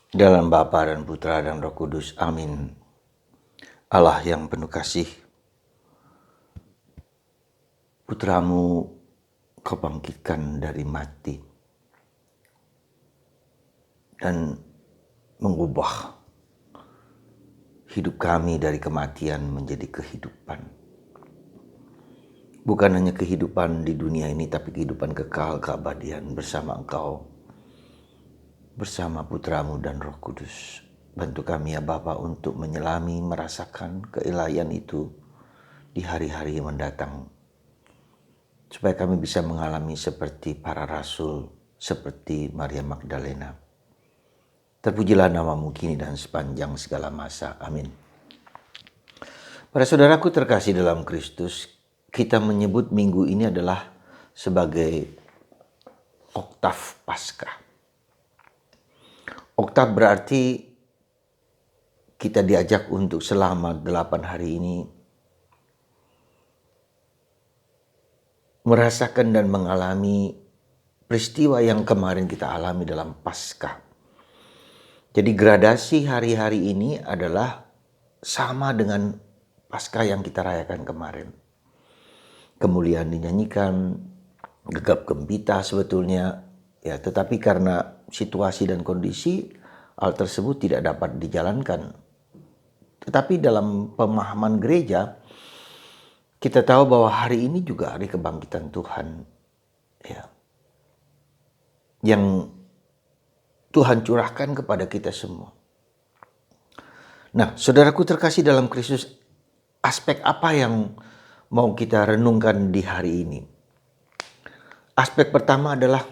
Dalam Bapa dan Putra dan Roh Kudus. Amin. Allah yang penuh kasih, Putramu Kau bangkitkan dari mati dan mengubah hidup kami dari kematian menjadi kehidupan. Bukan hanya kehidupan di dunia ini, tapi kehidupan kekal, keabadian bersama Engkau, bersama Putramu dan Roh Kudus. Bantu kami ya Bapa untuk menyelami, merasakan keilahian itu di hari-hari yang mendatang. Supaya kami bisa mengalami seperti para rasul, seperti Maria Magdalena. Terpujilah namamu kini dan sepanjang segala masa. Amin. Para saudaraku terkasih dalam Kristus, kita menyebut minggu ini adalah sebagai Oktav Paskah. Oktav berarti kita diajak untuk selama 8 hari ini merasakan dan mengalami peristiwa yang kemarin kita alami dalam Paskah. Jadi gradasi hari-hari ini adalah sama dengan Paskah yang kita rayakan kemarin. Kemuliaan dinyanyikan, gegap gempita sebetulnya, ya, tetapi karena situasi dan kondisi hal tersebut tidak dapat dijalankan. Tetapi dalam pemahaman gereja, kita tahu bahwa hari ini juga hari kebangkitan Tuhan, ya, yang Tuhan curahkan kepada kita semua. Nah, saudaraku terkasih dalam Kristus, aspek apa yang mau kita renungkan di hari ini? Aspek pertama adalah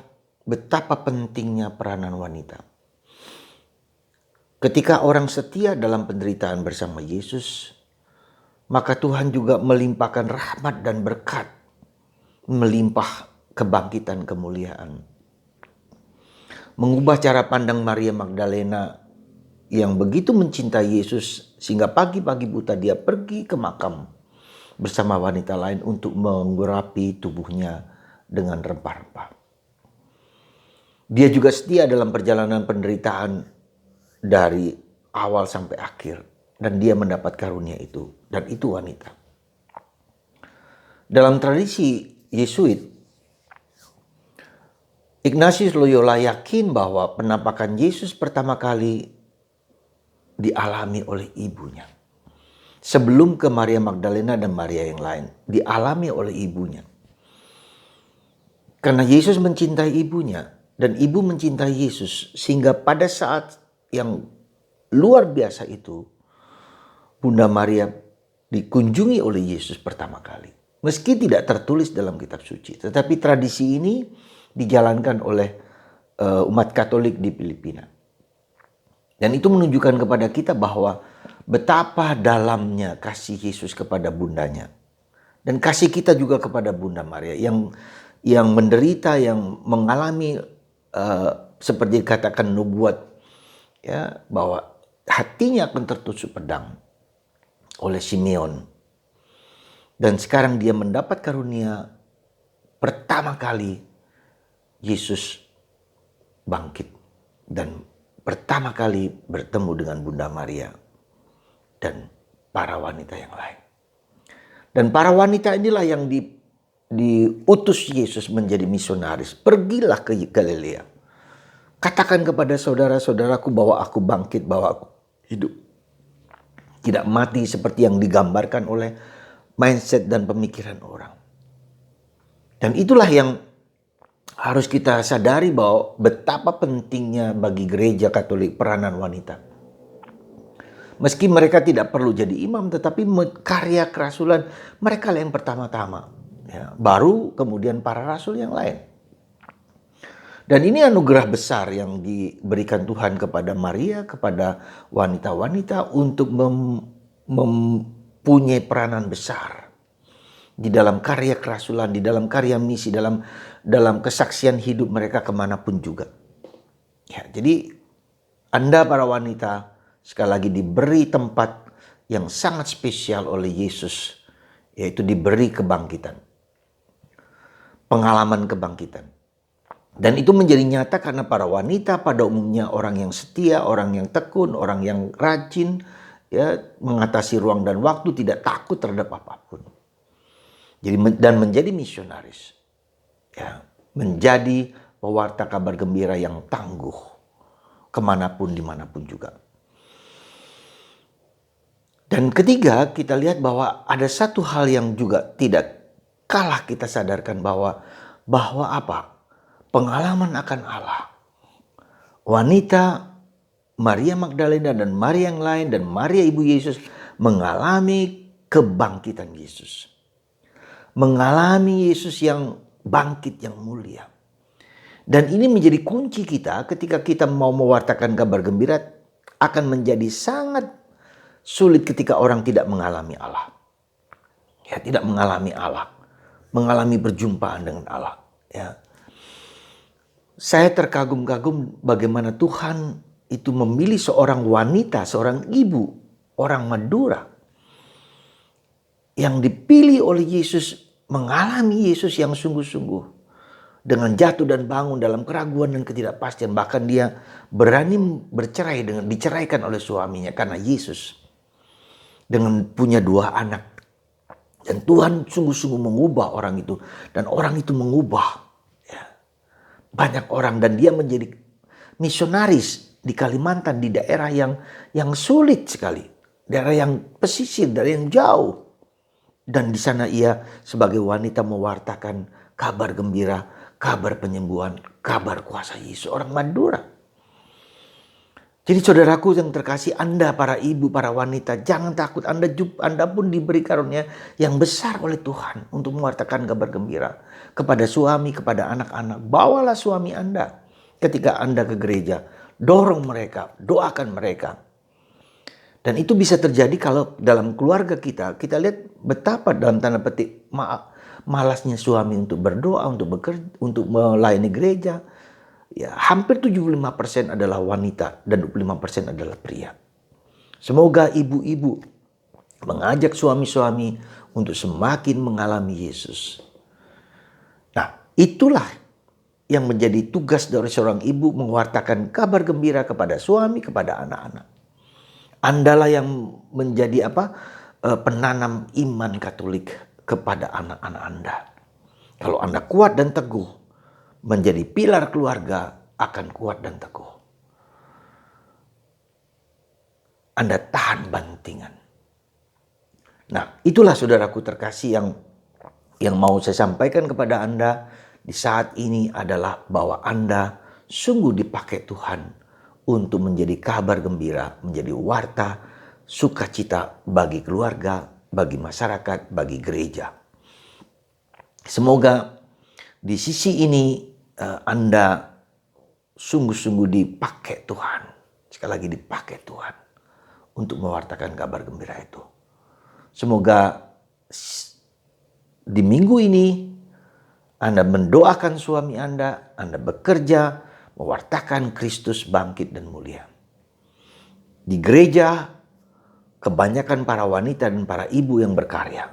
betapa pentingnya peranan wanita. Ketika orang setia dalam penderitaan bersama Yesus, maka Tuhan juga melimpahkan rahmat dan berkat, melimpah kebangkitan kemuliaan. Mengubah cara pandang Maria Magdalena yang begitu mencintai Yesus sehingga pagi-pagi buta dia pergi ke makam bersama wanita lain untuk mengurapi tubuhnya dengan rempah-rempah. Dia juga setia dalam perjalanan penderitaan dari awal sampai akhir, dan dia mendapat karunia itu, dan itu wanita. Dalam tradisi Yesuit, Ignatius Loyola yakin bahwa penampakan Yesus pertama kali dialami oleh ibunya. Sebelum ke Maria Magdalena dan Maria yang lain, dialami oleh ibunya. Karena Yesus mencintai ibunya dan ibu mencintai Yesus, sehingga pada saat yang luar biasa itu, Bunda Maria dikunjungi oleh Yesus pertama kali. Meski tidak tertulis dalam kitab suci, tetapi tradisi ini dijalankan oleh umat Katolik di Filipina. Dan itu menunjukkan kepada kita bahwa betapa dalamnya kasih Yesus kepada bundanya. Dan kasih kita juga kepada Bunda Maria yang menderita, yang mengalami seperti dikatakan nubuat, ya, bahwa hatinya akan tertusuk pedang oleh Simeon. Dan sekarang dia mendapat karunia pertama kali Yesus bangkit dan pertama kali bertemu dengan Bunda Maria dan para wanita yang lain. Dan para wanita inilah yang diutus Yesus menjadi misionaris. Pergilah ke Galilea. Katakan kepada saudara-saudaraku bahwa aku bangkit, bahwa aku hidup. Tidak mati seperti yang digambarkan oleh mindset dan pemikiran orang. Dan itulah yang harus kita sadari, bahwa betapa pentingnya bagi gereja Katolik peranan wanita. Meski mereka tidak perlu jadi imam, tetapi karya kerasulan mereka yang pertama-tama. Ya, baru kemudian para rasul yang lain. Dan ini anugerah besar yang diberikan Tuhan kepada Maria, kepada wanita-wanita untuk mempunyai peranan besar di dalam karya kerasulan, di dalam karya misi, dalam kesaksian hidup mereka kemanapun juga. Ya, jadi Anda para wanita sekali lagi diberi tempat yang sangat spesial oleh Yesus, yaitu diberi kebangkitan, pengalaman kebangkitan. Dan itu menjadi nyata karena para wanita pada umumnya orang yang setia, orang yang tekun, orang yang rajin, ya, mengatasi ruang dan waktu, tidak takut terhadap apapun. Jadi dan menjadi misionaris, ya, menjadi pewarta kabar gembira yang tangguh kemanapun dimanapun juga. Dan ketiga, kita lihat bahwa ada satu hal yang juga tidak kalah kita sadarkan bahwa apa? Pengalaman akan Allah. Wanita Maria Magdalena dan Maria yang lain dan Maria ibu Yesus mengalami kebangkitan Yesus. Mengalami Yesus yang bangkit, yang mulia. Dan ini menjadi kunci kita ketika kita mau mewartakan kabar gembira, akan menjadi sangat sulit ketika orang tidak mengalami Allah. Ya, tidak mengalami Allah. Mengalami perjumpaan dengan Allah. Ya. Saya terkagum-kagum bagaimana Tuhan itu memilih seorang wanita, seorang ibu, orang Madura, yang dipilih oleh Yesus, mengalami Yesus yang sungguh-sungguh, dengan jatuh dan bangun dalam keraguan dan ketidakpastian. Bahkan dia berani bercerai dengan diceraikan oleh suaminya karena Yesus, dengan punya 2 anak. Dan Tuhan sungguh-sungguh mengubah orang itu, dan orang itu mengubah banyak orang, dan dia menjadi misionaris di Kalimantan, di daerah yang sulit sekali, daerah yang pesisir, daerah yang jauh. Dan di sana ia sebagai wanita mewartakan kabar gembira, kabar penyembuhan, kabar kuasa Yesus, orang Madura. Jadi saudaraku yang terkasih, Anda para ibu, para wanita, jangan takut. Anda pun diberi karunia yang besar oleh Tuhan untuk mewartakan kabar gembira kepada suami, kepada anak-anak. Bawalah suami Anda ketika Anda ke gereja. Dorong mereka, doakan mereka. Dan itu bisa terjadi kalau dalam keluarga kita lihat betapa dalam tanda petik malasnya suami untuk berdoa, untuk bekerja, untuk melayani gereja. Ya, hampir 75% adalah wanita dan 25% adalah pria. Semoga ibu-ibu mengajak suami-suami untuk semakin mengalami Yesus. Nah, itulah yang menjadi tugas dari seorang ibu, mewartakan kabar gembira kepada suami, kepada anak-anak. Andalah yang menjadi penanam iman Katolik kepada anak-anak Anda. Kalau Anda kuat dan teguh, menjadi pilar keluarga, akan kuat dan teguh. Anda tahan bantingan. Nah, itulah saudaraku terkasih yang mau saya sampaikan kepada Anda di saat ini adalah bahwa Anda sungguh dipakai Tuhan untuk menjadi kabar gembira, menjadi warta sukacita bagi keluarga, bagi masyarakat, bagi gereja. Semoga di sisi ini Anda sungguh-sungguh dipakai Tuhan. Sekali lagi dipakai Tuhan untuk mewartakan kabar gembira itu. Semoga di minggu ini Anda mendoakan suami Anda bekerja mewartakan Kristus bangkit dan mulia. Di gereja kebanyakan para wanita dan para ibu yang berkarya.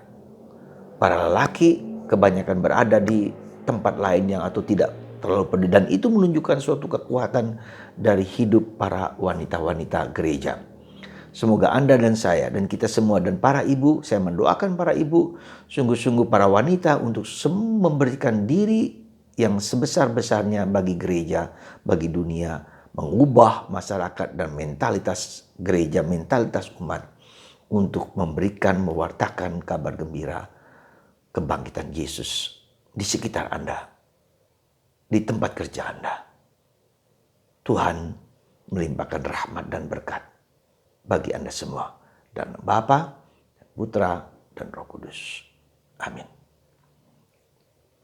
Para lelaki kebanyakan berada di tempat lain yang atau tidak terlalu peduli, dan itu menunjukkan suatu kekuatan dari hidup para wanita-wanita gereja. Semoga Anda dan saya dan kita semua dan para ibu, saya mendoakan para ibu, sungguh-sungguh para wanita untuk memberikan diri yang sebesar-besarnya bagi gereja, bagi dunia, mengubah masyarakat dan mentalitas gereja, mentalitas umat untuk memberikan, mewartakan kabar gembira kebangkitan Yesus di sekitar Anda, di tempat kerja Anda. Tuhan melimpahkan rahmat dan berkat bagi Anda semua. Dan Bapa, Putra, dan Roh Kudus. Amin.